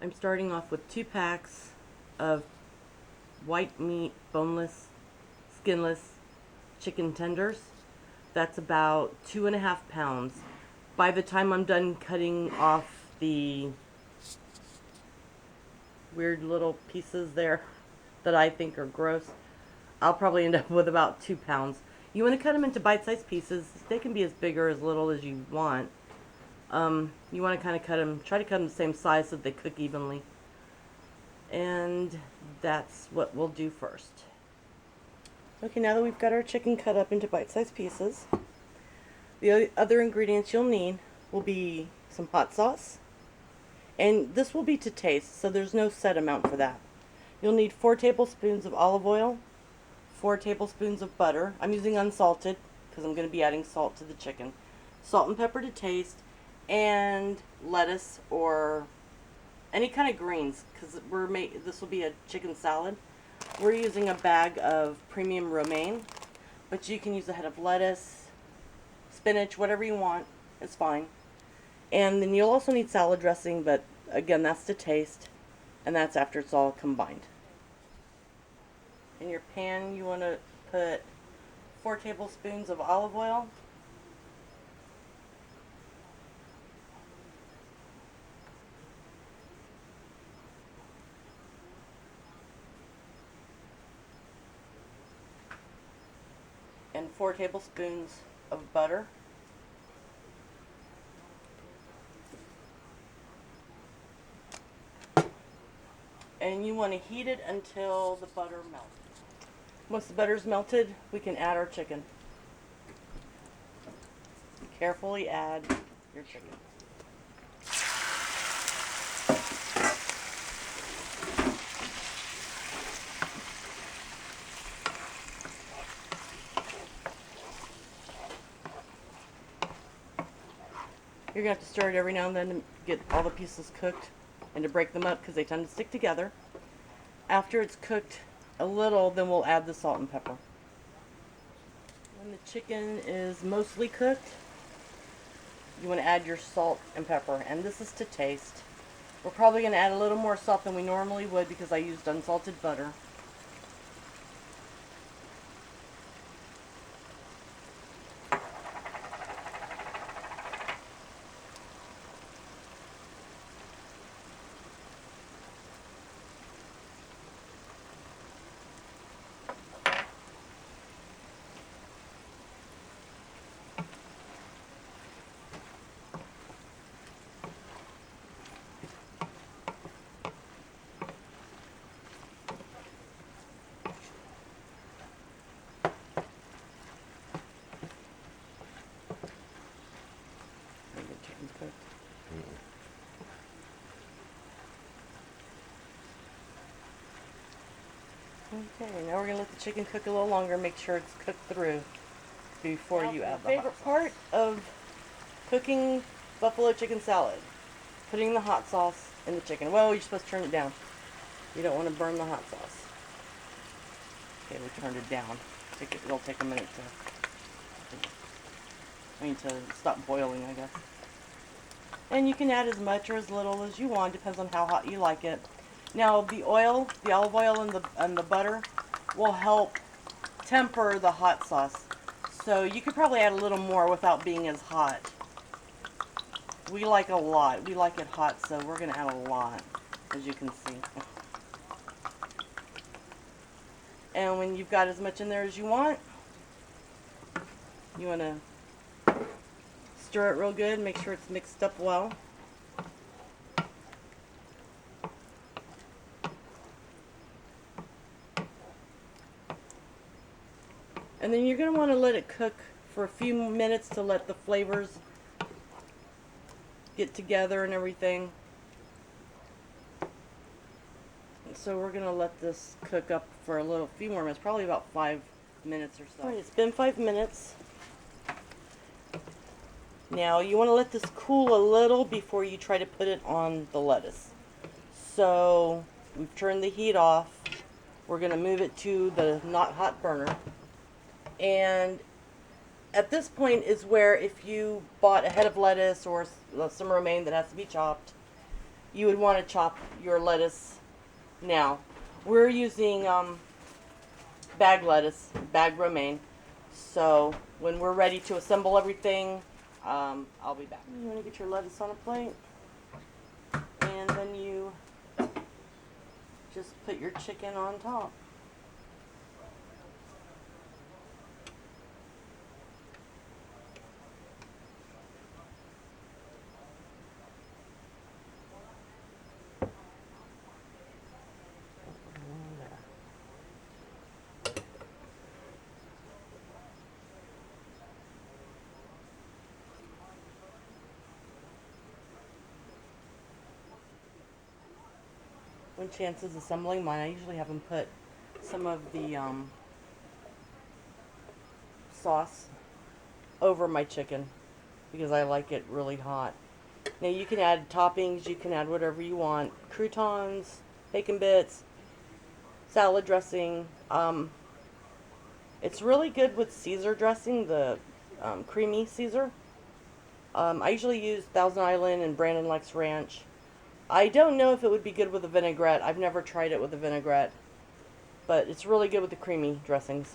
I'm starting off with 2 packs of white meat, boneless, skinless chicken tenders. That's about 2.5 pounds. By the time I'm done cutting off the weird little pieces there that I think are gross, I'll probably end up with about 2 pounds. You want to cut them into bite-sized pieces. They can be as big or as little as you want. You want to kind of try to cut them the same size so that they cook evenly. And that's what we'll do first. Okay, now that we've got our chicken cut up into bite-sized pieces, the other ingredients you'll need will be some hot sauce. And this will be to taste, so there's no set amount for that. You'll need 4 tablespoons of olive oil, 4 tablespoons of butter. I'm using unsalted because I'm going to be adding salt to the chicken. Salt and pepper to taste, and lettuce or any kind of greens because this will be a chicken salad. We're using a bag of premium romaine, but you can use a head of lettuce, spinach, whatever you want. It's fine. And then you'll also need salad dressing, but again, that's to taste, and that's after it's all combined. In your pan, you want to put 4 tablespoons of olive oil, and 4 tablespoons of butter. And you want to heat it until the butter melts. Once the butter's melted, we can add our chicken. Carefully add your chicken. You're going to have to stir it every now and then to get all the pieces cooked and to break them up because they tend to stick together. After it's cooked a little, then we'll add the salt and pepper. When the chicken is mostly cooked, you want to add your salt and pepper, and this is to taste. We're probably going to add a little more salt than we normally would because I used unsalted butter. Okay, now we're going to let the chicken cook a little longer, make sure it's cooked through before you add the favorite part of cooking buffalo chicken salad, putting the hot sauce in the chicken. Well, you're supposed to turn it down. You don't want to burn the hot sauce. Okay, we turned it down. It'll take a minute to stop boiling, I guess. And you can add as much or as little as you want, depends on how hot you like it. Now the olive oil and the butter will help temper the hot sauce. So you could probably add a little more without being as hot. We like a lot. We like it hot, so we're going to add a lot, as you can see. And when you've got as much in there as you want, you want to stir it real good, make sure it's mixed up well. And then you're going to want to let it cook for a few minutes to let the flavors get together and everything. And so we're going to let this cook up for a few more minutes, probably about 5 minutes or so. All right, it's been 5 minutes. Now you want to let this cool a little before you try to put it on the lettuce. So we've turned the heat off. We're going to move it to the not hot burner. And at this point is where if you bought a head of lettuce or some romaine that has to be chopped, you would want to chop your lettuce now. We're using bag lettuce, bag romaine. So when we're ready to assemble everything, I'll be back. You want to get your lettuce on a plate, and then you just put your chicken on top. When Chance is assembling mine, I usually have him put some of the sauce over my chicken because I like it really hot. Now you can add toppings, you can add whatever you want. Croutons, bacon bits, salad dressing. It's really good with Caesar dressing, the creamy Caesar. I usually use Thousand Island and Brandon likes ranch. I don't know if it would be good with a vinaigrette. I've never tried it with a vinaigrette. But it's really good with the creamy dressings.